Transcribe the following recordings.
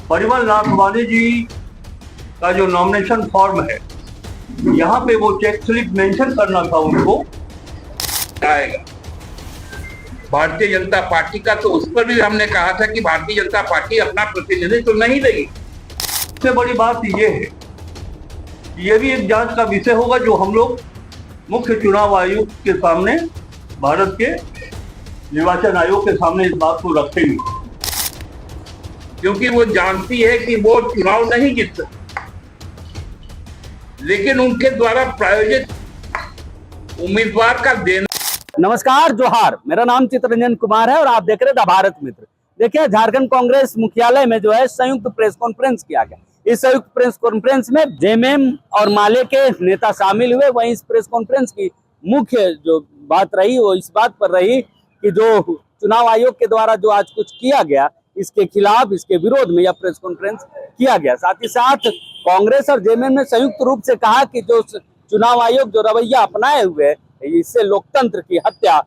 परिमल नाथवानी जी का जो nomination form है, यहाँ पे वो चेक स्लिप मेंशन करना था उनको। आएगा भारतीय जनता पार्टी का, तो उस पर भी हमने कहा था कि भारतीय जनता पार्टी अपना प्रतिनिधित्व नहीं देगी। सबसे बड़ी बात ये है कि ये भी एक जांच का विषय होगा जो हम लोग मुख्य चुनाव आयुक्त के सामने, भारत के निर्वाचन आयोग के सामने इस बात को रखेंगे, क्योंकि वो जानती है कि वो चुनाव नहीं जीत सकती, लेकिन उनके द्वारा प्रायोजित उम्मीदवार का देना। नमस्कार, जोहार। मेरा नाम चित्ररंजन कुमार है और आप देख रहे हैं द भारत मित्र। देखिए, झारखंड कांग्रेस मुख्यालय में जो है संयुक्त प्रेस कॉन्फ्रेंस किया गया। इस संयुक्त प्रेस कॉन्फ्रेंस में जेएमएम और माले के नेता शामिल हुए। वहीं इस प्रेस कॉन्फ्रेंस की मुख्य जो बात रही वो इस बात पर रही कि जो चुनाव आयोग के द्वारा जो आज कुछ किया गया, इसके खिलाफ, इसके विरोध में यह प्रेस कॉन्फ्रेंस किया गया। साथ ही साथ कांग्रेस और जेएमएम ने संयुक्त रूप से कहा कि जो चुनाव आयोग जो रवैया अपनाए हुए, इससे लोकतंत्र की हत्या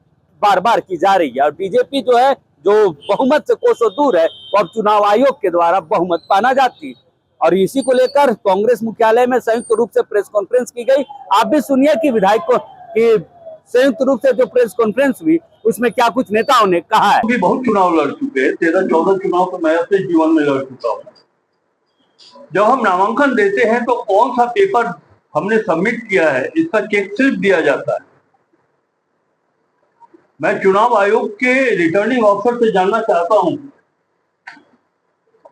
बार बार की जा रही है और बीजेपी जो है, जो बहुमत से कोसों दूर है, और चुनाव आयोग के द्वारा बहुमत पाना जाती। और इसी को लेकर कांग्रेस मुख्यालय में संयुक्त रूप से प्रेस कॉन्फ्रेंस की गई। आप भी सुनिए कि विधायकों की संयुक्त रूप से जो प्रेस कॉन्फ्रेंस हुई उसमें क्या कुछ नेताओं ने कहा है। भी बहुत चुनाव लड़ चुके हैं, 13-14 चुनाव तो मैं अपने जीवन में लड़ चुका हूँ। जब हम नामांकन देते हैं तो कौन सा पेपर हमने सबमिट किया है, इसका चेक स्लिप दिया जाता है। मैं चुनाव आयोग के रिटर्निंग ऑफिसर से जानना चाहता हूं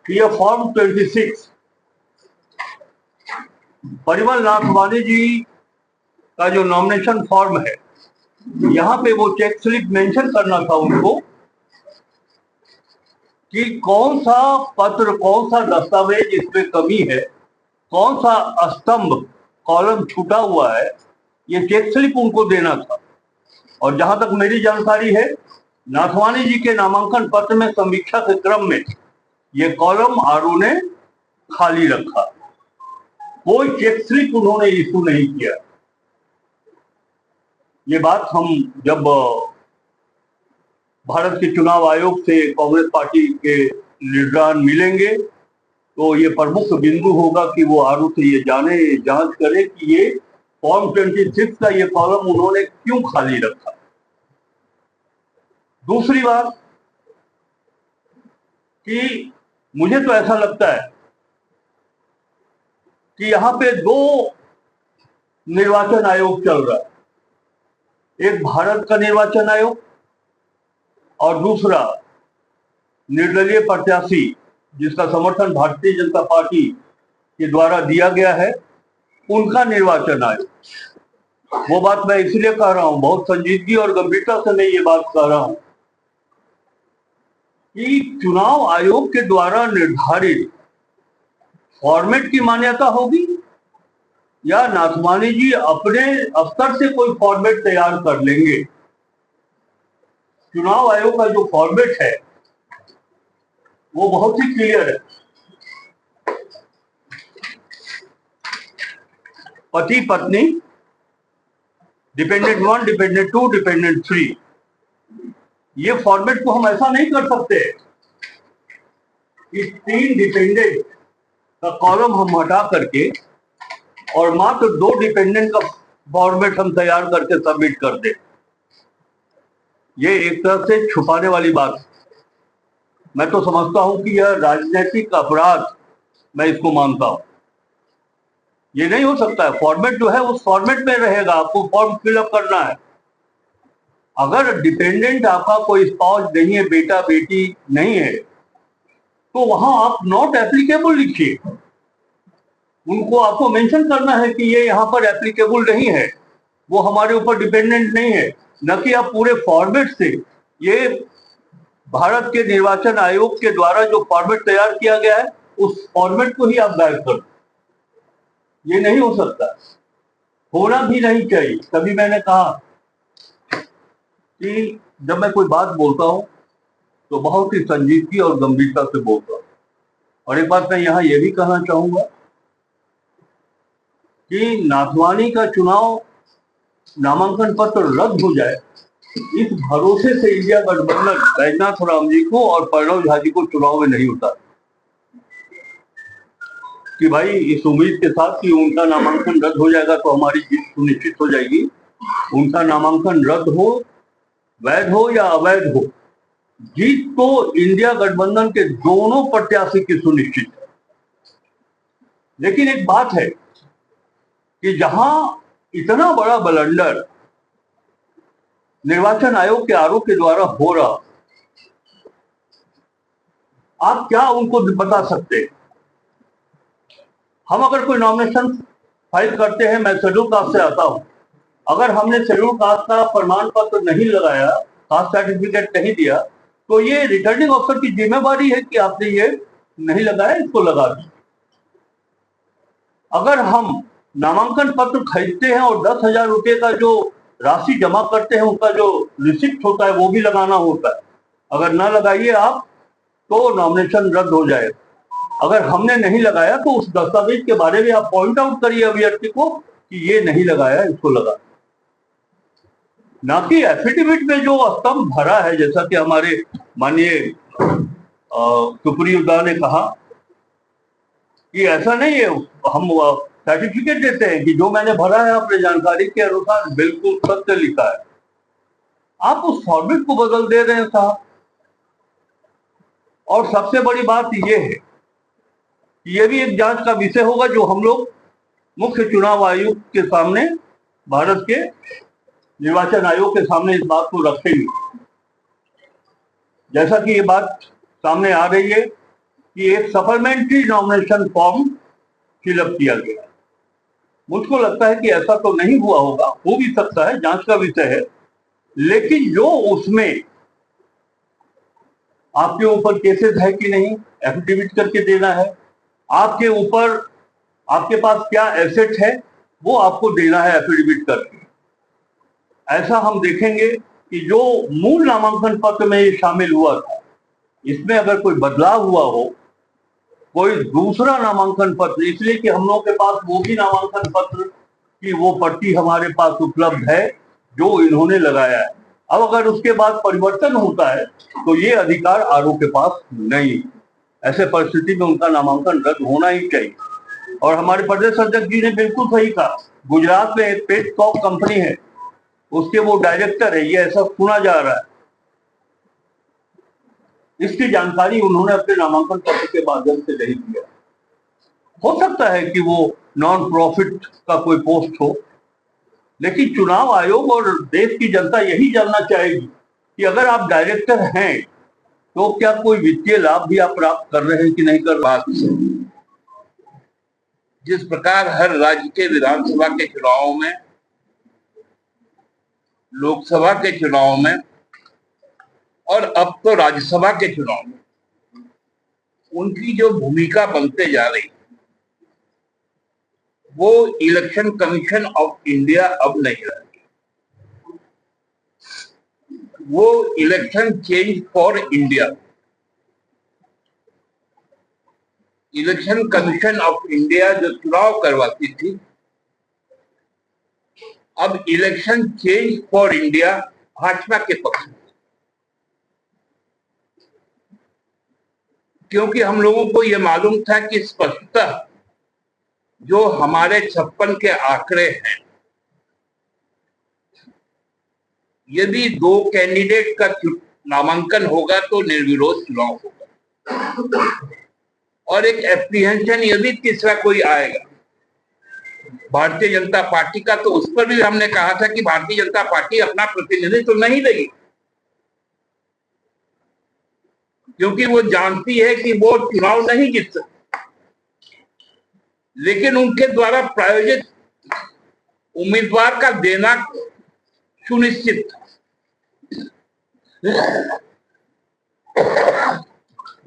कि यह फॉर्म 26 परिमल नाथवानी जी का जो नॉमिनेशन फॉर्म है, यहाँ पे वो चेक स्लिप मेंशन करना था उनको कि कौन सा पत्र, कौन सा दस्तावेज इसमें कमी है, कौन सा स्तंभ, कॉलम छूटा हुआ है, ये चेक स्लिप उनको देना था। और जहां तक मेरी जानकारी है, नाथवानी जी के नामांकन पत्र में समीक्षा के क्रम में ये कॉलम आरओ ने खाली रखा, कोई चेक स्लिप उन्होंने इशू नहीं किया। ये बात हम जब भारत के चुनाव आयोग से कांग्रेस पार्टी के लीडरान मिलेंगे तो ये प्रमुख बिंदु होगा कि वो आरओ से ये जांच करे कि ये फॉर्म 26 का ये कॉलम उन्होंने क्यों खाली रखा। दूसरी बात कि मुझे तो ऐसा लगता है कि यहाँ पे दो निर्वाचन आयोग चल रहा है, एक भारत का निर्वाचन आयोग और दूसरा निर्दलीय प्रत्याशी जिसका समर्थन भारतीय जनता पार्टी के द्वारा दिया गया है, उनका निर्वाचन आयोग। वो बात मैं इसलिए कह रहा हूं, बहुत संजीदगी और गंभीरता से मैं ये बात कह रहा हूं कि चुनाव आयोग के द्वारा निर्धारित फॉर्मेट की मान्यता होगी या नाथवानी जी अपने स्तर से कोई फॉर्मेट तैयार कर लेंगे। चुनाव आयोग का जो फॉर्मेट है वो बहुत ही क्लियर है। पति पत्नी, डिपेंडेंट 1, डिपेंडेंट 2, डिपेंडेंट 3, ये फॉर्मेट को हम ऐसा नहीं कर सकते कि 3 डिपेंडेंट का कॉलम हम हटा करके और मात्र 2 डिपेंडेंट का फॉर्मेट हम तैयार करके सबमिट कर दे। ये एक तरह से छुपाने वाली बात। मैं तो समझता हूं कि यह राजनीतिक अपराध, मैं इसको मानता हूं। ये नहीं हो सकता है। फॉर्मेट जो है उस फॉर्मेट में रहेगा, आपको फॉर्म फिलअप करना है। अगर डिपेंडेंट आपका कोई स्पाउस नहीं है, बेटा बेटी नहीं है, तो वहां आप नॉट एप्लीकेबल लिखिए। उनको आपको मेंशन करना है कि ये यहाँ पर एप्लीकेबल नहीं है, वो हमारे ऊपर डिपेंडेंट नहीं है, न कि आप पूरे फॉर्मेट से, ये भारत के निर्वाचन आयोग के द्वारा जो फॉर्मेट तैयार किया गया है उस फॉर्मेट को ही आप गायब कर दो। ये नहीं हो सकता, होना भी नहीं चाहिए। तभी मैंने कहा कि जब मैं कोई बात बोलता हूं तो बहुत ही संजीदगी और गंभीरता से बोलता हूं। और एक बात मैं यहां यह भी कहना चाहूंगा कि नाथवानी का चुनाव नामांकन पत्र रद्द हो जाए, इस भरोसे से इंडिया गठबंधन बैजनाथ राम जी को और प्रणव झा जी को चुनाव में नहीं उतार। कि भाई इस उम्मीद के साथ कि उनका नामांकन रद्द हो जाएगा तो हमारी जीत सुनिश्चित हो जाएगी। उनका नामांकन रद्द हो, वैध हो या अवैध हो, जीत तो इंडिया गठबंधन के दोनों प्रत्याशी की सुनिश्चित है। लेकिन एक बात है कि जहां इतना बड़ा ब्लंडर निर्वाचन आयोग के आरोप के द्वारा हो रहा, आप क्या उनको बता सकते हैं? हम अगर कोई नॉमिनेशन फाइल करते हैं, मैं शेड्यूल कास्ट से आता हूं, अगर हमने शेड्यूल कास्ट का प्रमाण पत्र नहीं लगाया, कास्ट सर्टिफिकेट नहीं दिया, तो ये रिटर्निंग ऑफिसर की जिम्मेवारी है कि आपने ये नहीं लगाया, इसको लगा दीजिए। अगर हम नामांकन पत्र खरीदते हैं और 10,000 रुपये का जो राशि जमा करते हैं, उसका जो रिसिप्ट होता है वो भी लगाना होता है। अगर ना लगाइए आप तो नॉमिनेशन रद्द हो जाएगा। अगर हमने नहीं लगाया तो उस दस्तावेज के बारे में आप पॉइंट आउट करिए अभ्यर्थी को कि ये नहीं लगाया, इसको लगा, ना कि एफिडेविट में जो स्तंभ भरा है। जैसा कि हमारे माननीय सुप्रीयो ने कहा कि ऐसा नहीं है, हम सर्टिफिकेट देते हैं कि जो मैंने भरा है अपने जानकारी के अनुसार बिल्कुल सत्य लिखा है। आप उस फॉर्मेट को बदल दे रहे हैं साहब। और सबसे बड़ी बात यह है कि यह भी एक जांच का विषय होगा जो हम लोग मुख्य चुनाव आयुक्त के सामने, भारत के निर्वाचन आयोग के सामने इस बात को रखेंगे। जैसा कि ये बात सामने आ रही है कि एक सप्लीमेंट्री नॉमिनेशन फॉर्म फिलअप किया गया। मुझको लगता है कि ऐसा तो नहीं हुआ होगा, हो भी सकता है, जांच का विषय है। लेकिन जो उसमें आपके ऊपर केसेस है कि नहीं, एफिडेविट करके देना है, आपके ऊपर, आपके पास क्या एसेट है वो आपको देना है एफिडेविट करके। ऐसा हम देखेंगे कि जो मूल नामांकन पत्र में ये शामिल हुआ था, इसमें अगर कोई बदलाव हुआ हो, कोई दूसरा नामांकन पत्र, इसलिए कि हम लोगों के पास वो भी नामांकन पत्र की वो पर्ची हमारे पास उपलब्ध है जो इन्होंने लगाया है। अब अगर उसके बाद परिवर्तन होता है तो ये अधिकार आरओ के पास नहीं। ऐसे परिस्थिति में उनका नामांकन रद्द होना ही चाहिए। और हमारे प्रदेश अध्यक्ष जी ने बिल्कुल सही कहा, गुजरात में एक पेटकॉक कंपनी है, उसके वो डायरेक्टर है, ये ऐसा सुना जा रहा है। इसकी जानकारी उन्होंने अपने नामांकन पत्र के माध्यम से नहीं दिया। हो सकता है कि वो नॉन प्रॉफिट का कोई पोस्ट हो, लेकिन चुनाव आयोग और देश की जनता यही जानना चाहेगी कि अगर आप डायरेक्टर हैं तो क्या कोई वित्तीय लाभ भी आप प्राप्त कर रहे हैं कि नहीं कर रहे। जिस प्रकार हर राज्य के विधानसभा के चुनाव में, लोकसभा के चुनाव में और अब तो राज्यसभा के चुनाव में उनकी जो भूमिका बनते जा रही, वो इलेक्शन कमीशन ऑफ इंडिया अब नहीं रहेगी, वो election change for India. Election commission of India जो चुनाव करवाती थी, अब election change for India Bhajpa के पक्ष में, क्योंकि हम लोगों को यह मालूम था कि स्पष्टतः जो हमारे 56 के आंकड़े हैं, यदि 2 कैंडिडेट का नामांकन होगा तो निर्विरोध चुनाव होगा, और एक एप्रीहेंशन यदि तीसरा कोई आएगा भारतीय जनता पार्टी का, तो उस पर भी हमने कहा था कि भारतीय जनता पार्टी अपना प्रतिनिधित्व नहीं देगी, क्योंकि वो जानती है कि वो चुनाव नहीं जीत सकती। लेकिन उनके द्वारा प्रायोजित उम्मीदवार का देना सुनिश्चित था।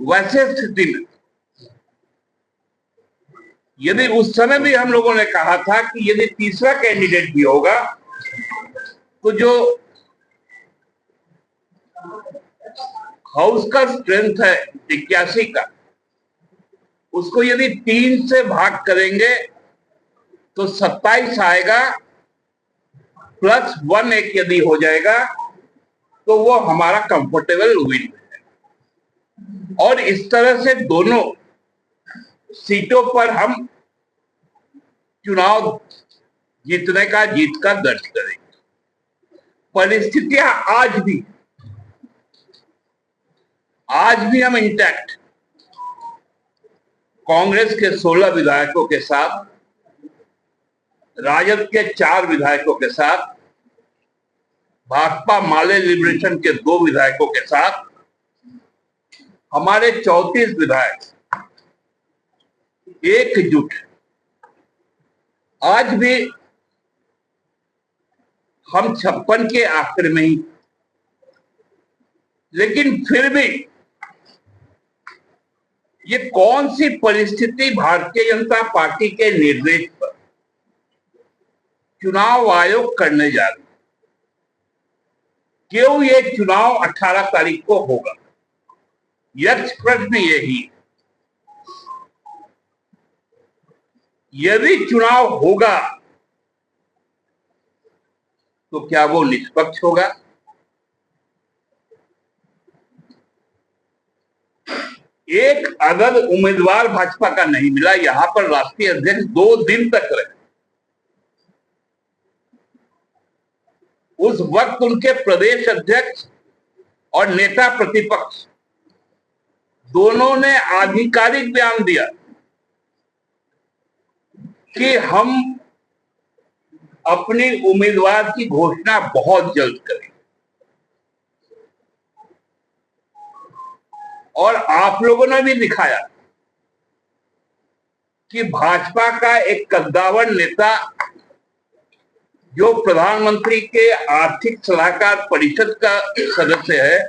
वैसे स्थिति में यदि उस समय भी हम लोगों ने कहा था कि यदि तीसरा कैंडिडेट भी होगा तो जो हाउस का स्ट्रेंथ है 81 का, उसको यदि 3 से भाग करेंगे तो 27 आएगा, +1 एक यदि हो जाएगा तो वो हमारा कंफर्टेबल विन है। और इस तरह से दोनों सीटों पर हम चुनाव जीतने का जीत का दर्ज करेंगे। परिस्थितियां आज भी हम इंटैक्ट, कांग्रेस के 16 विधायकों के साथ, राजद के 4 विधायकों के साथ, भाकपा माले लिबरेशन के 2 विधायकों के साथ, हमारे 34 विधायक एकजुट। आज भी हम 56 के आखिर में ही, लेकिन फिर भी ये कौन सी परिस्थिति भारतीय जनता पार्टी के निर्देश पर चुनाव आयोग करने जा रहा है? क्यों ये चुनाव 18 तारीख को होगा? यक्ष प्रश्न यही है। यदि चुनाव होगा तो क्या वो निष्पक्ष होगा? एक अगर उम्मीदवार भाजपा का नहीं मिला, यहां पर राष्ट्रीय अध्यक्ष 2 दिन तक रहे, उस वक्त उनके प्रदेश अध्यक्ष और नेता प्रतिपक्ष दोनों ने आधिकारिक बयान दिया कि हम अपनी उम्मीदवार की घोषणा बहुत जल्द करेंगे। और आप लोगों ने भी दिखाया कि भाजपा का एक कद्दावर नेता जो प्रधानमंत्री के आर्थिक सलाहकार परिषद का सदस्य है,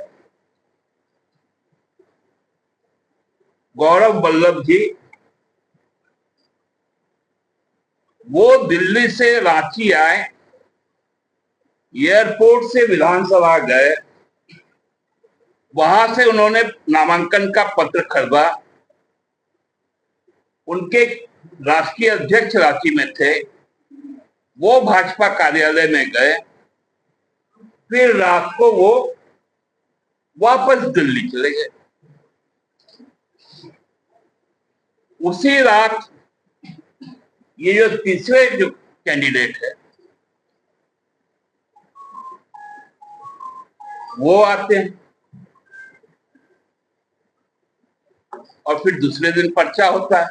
गौरव वल्लभ जी, वो दिल्ली से रांची आए, एयरपोर्ट से विधानसभा गए, वहां से उन्होंने नामांकन का पत्र खरीदा, उनके राष्ट्रीय अध्यक्ष रांची में थे, वो भाजपा कार्यालय में गए, फिर रात को वो वापस दिल्ली चले गए। उसी रात ये जो तीसरे जो कैंडिडेट है वो आते हैं और फिर दूसरे दिन पर्चा होता है।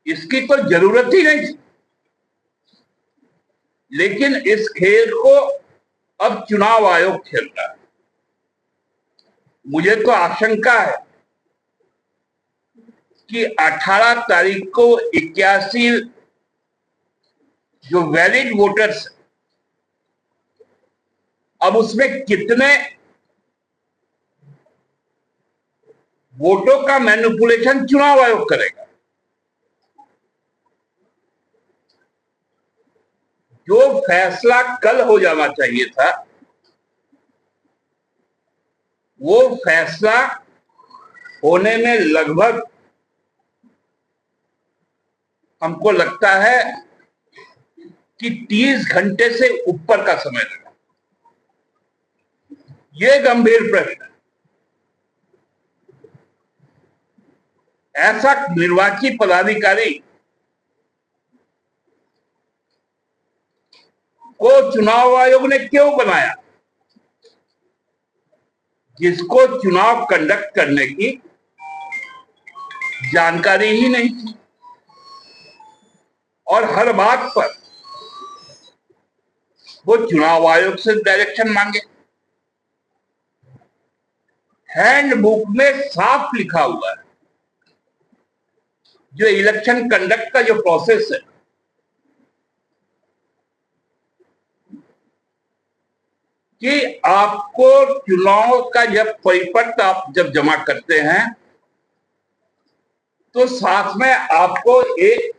इसकी तो जरूरत ही नहीं थी, लेकिन इस खेल को अब चुनाव आयोग खेल रहा है। मुझे तो आशंका है कि 18 तारीख को 81 जो वैलिड वोटर्स, अब उसमें कितने वोटों का मैनिपुलेशन चुनाव आयोग करेगा? जो फैसला कल हो जाना चाहिए था, वो फैसला होने में लगभग हमको लगता है कि 30 घंटे से ऊपर का समय लगा। ये गंभीर प्रश्न है। ऐसा निर्वाची पदाधिकारी को चुनाव आयोग ने क्यों बनाया, जिसको चुनाव कंडक्ट करने की जानकारी ही नहीं थी और हर बात पर वो चुनाव आयोग से डायरेक्शन मांगे? हैंडबुक में साफ लिखा हुआ है, जो इलेक्शन कंडक्ट का जो प्रोसेस है, कि आपको चुनाव का जब परिपत्र आप जब जमा करते हैं तो साथ में आपको एक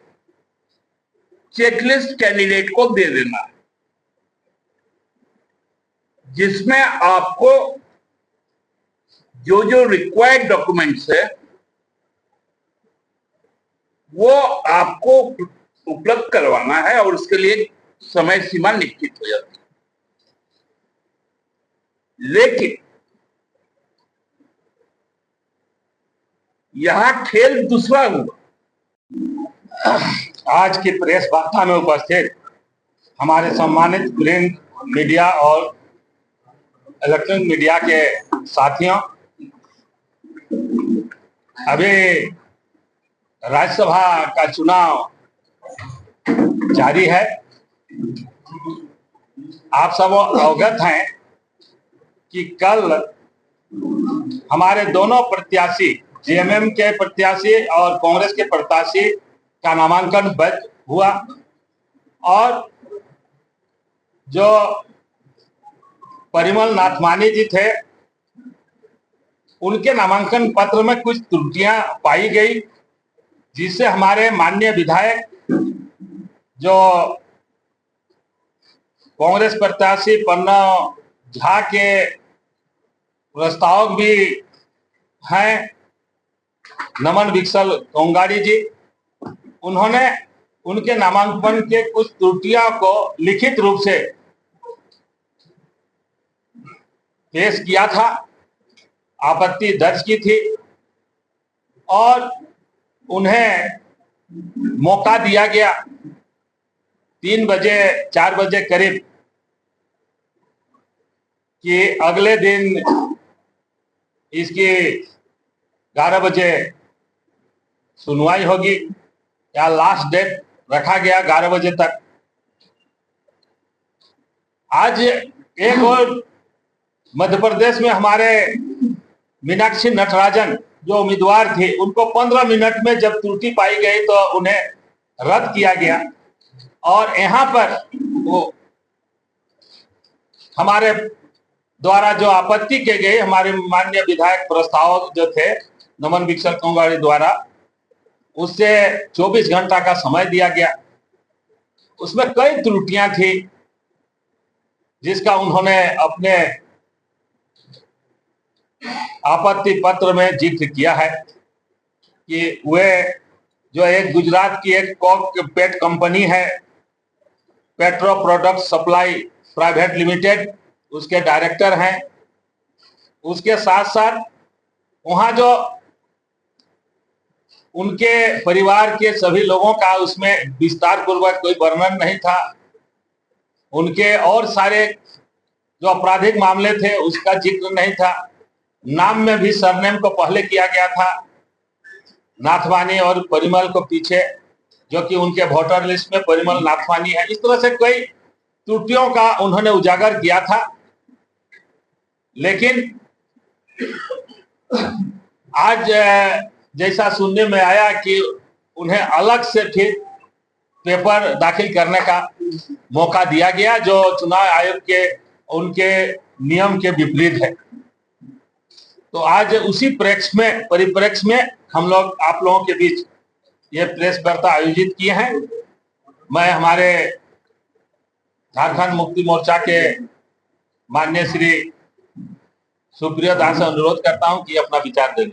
चेकलिस्ट कैंडिडेट को दे देना है, जिसमें आपको जो जो रिक्वायर्ड डॉक्यूमेंट्स है वो आपको उपलब्ध करवाना है और उसके लिए समय सीमा निश्चित हो जाती है। लेकिन यहाँ खेल दूसरा हुआ। आज की प्रेस वार्ता में उपस्थित हमारे सम्मानित प्रिंट मीडिया और इलेक्ट्रॉनिक मीडिया के साथियों, अभी राज्यसभा का चुनाव जारी है। आप सब अवगत हैं कि कल हमारे दोनों प्रत्याशी, जेएमएम के प्रत्याशी और कांग्रेस के प्रत्याशी का नामांकन वैध हुआ और जो परिमल नाथवानी जी थे उनके नामांकन पत्र में कुछ त्रुटियां पाई गई, जिससे हमारे माननीय विधायक जो कांग्रेस प्रत्याशी पन्ना झा के प्रस्तावक भी हैं नमन विकसल कोंगाड़ी जी, उन्होंने उनके नामांकन के कुछ त्रुटियों को लिखित रूप से पेश किया था, आपत्ति दर्ज की थी और उन्हें मौका दिया गया 3 बजे 4 बजे करीब कि अगले दिन इसकी 11 बजे सुनवाई होगी या लास्ट डेट रखा गया 11 बजे तक। आज एक और मध्य प्रदेश में हमारे मीनाक्षी नटराजन जो उम्मीदवार थे, उनको 15 मिनट में जब त्रुटि पाई गई तो उन्हें रद्द किया गया और यहाँ पर वो हमारे द्वारा जो आपत्ति की गई, हमारे माननीय विधायक प्रस्तावक जो थे नमन विकसल कोंगाड़ी द्वारा, उससे 24 घंटा का समय दिया गया। उसमें कई त्रुटियां थी जिसका उन्होंने अपने आपत्ति पत्र में जिक्र किया है कि वे जो एक गुजरात की एक पेट कंपनी है, petro product supply private limited, उसके डायरेक्टर हैं। उसके साथ साथ वहां जो उनके परिवार के सभी लोगों का उसमें विस्तार पूर्वक कोई वर्णन नहीं था। उनके और सारे जो आपराधिक मामले थे उसका जिक्र नहीं था। नाम में भी सरनेम को पहले किया गया था नाथवानी और परिमल को पीछे, जो कि उनके वोटर लिस्ट में परिमल नाथवानी है। इस तरह से कई त्रुटियों का उन्होंने उजागर किया था, लेकिन आज जैसा सुनने में आया कि उन्हें अलग से फिर पेपर दाखिल करने का मौका दिया गया, जो चुनाव आयोग के उनके नियम के विपरीत है। तो आज उसी परिप्रेक्ष्य में हम लोग आप लोगों के बीच ये प्रेस वार्ता आयोजित किए हैं। मैं हमारे झारखंड मुक्ति मोर्चा के माननीय श्री सुप्रिया दास से अनुरोध करता हूं कि अपना विचार दें।